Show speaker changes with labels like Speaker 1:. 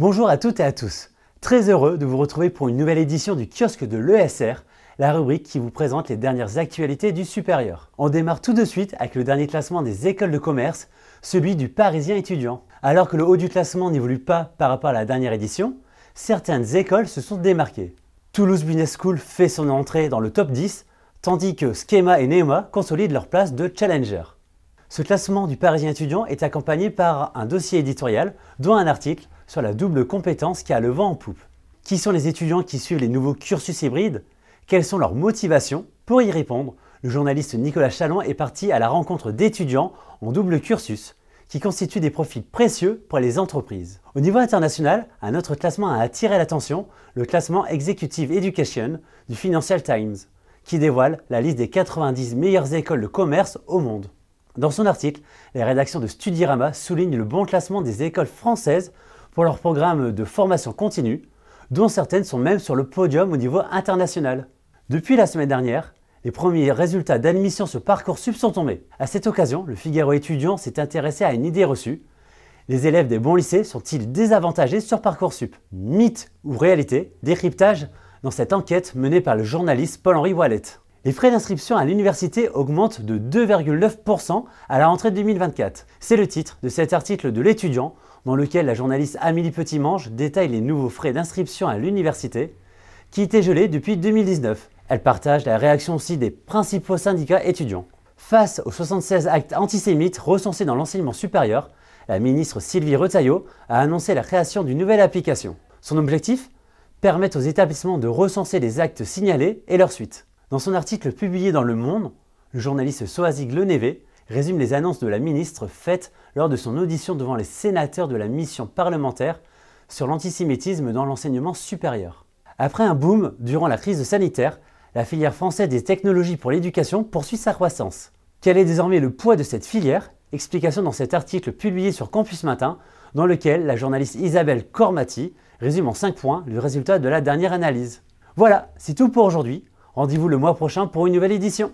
Speaker 1: Bonjour à toutes et à tous. Très heureux de vous retrouver pour une nouvelle édition du kiosque de l'ESR, la rubrique qui vous présente les dernières actualités du supérieur. On démarre tout de suite avec le dernier classement des écoles de commerce, celui du Parisien étudiant. Alors que le haut du classement n'évolue pas par rapport à la dernière édition, certaines écoles se sont démarquées. Toulouse Business School fait son entrée dans le top 10, tandis que Schema et Neoma consolident leur place de challenger. Ce classement du Parisien étudiant est accompagné par un dossier éditorial, dont un article sur la double compétence qui a le vent en poupe. Qui sont les étudiants qui suivent les nouveaux cursus hybrides? Quelles sont leurs motivations? Pour y répondre, le journaliste Nicolas Chalon est parti à la rencontre d'étudiants en double cursus, qui constituent des profils précieux pour les entreprises. Au niveau international, un autre classement a attiré l'attention, le classement Executive Education du Financial Times, qui dévoile la liste des 90 meilleures écoles de commerce au monde. Dans son article, les rédactions de Studirama soulignent le bon classement des écoles françaises pour leurs programmes de formation continue, dont certaines sont même sur le podium au niveau international. Depuis la semaine dernière, les premiers résultats d'admission sur Parcoursup sont tombés. À cette occasion, le Figaro étudiant s'est intéressé à une idée reçue. Les élèves des bons lycées sont-ils désavantagés sur Parcoursup? Mythe ou réalité? Décryptage dans cette enquête menée par le journaliste Paul-Henri Wallet. Les frais d'inscription à l'université augmentent de 2,9% à la rentrée 2024. C'est le titre de cet article de l'étudiant dans lequel la journaliste Amélie Petit-Mange détaille les nouveaux frais d'inscription à l'université qui étaient gelés depuis 2019. Elle partage la réaction aussi des principaux syndicats étudiants. Face aux 76 actes antisémites recensés dans l'enseignement supérieur, la ministre Sylvie Retailleau a annoncé la création d'une nouvelle application. Son objectif? Permettre aux établissements de recenser les actes signalés et leurs suites. Dans son article publié dans Le Monde, le journaliste Soazig Lenévé résume les annonces de la ministre faites lors de son audition devant les sénateurs de la mission parlementaire sur l'antisémitisme dans l'enseignement supérieur. Après un boom durant la crise sanitaire, la filière française des technologies pour l'éducation poursuit sa croissance. Quel est désormais le poids de cette filière? Explication dans cet article publié sur Campus Matin, dans lequel la journaliste Isabelle Cormati résume en 5 points le résultat de la dernière analyse. Voilà, c'est tout pour aujourd'hui. Rendez-vous le mois prochain pour une nouvelle édition.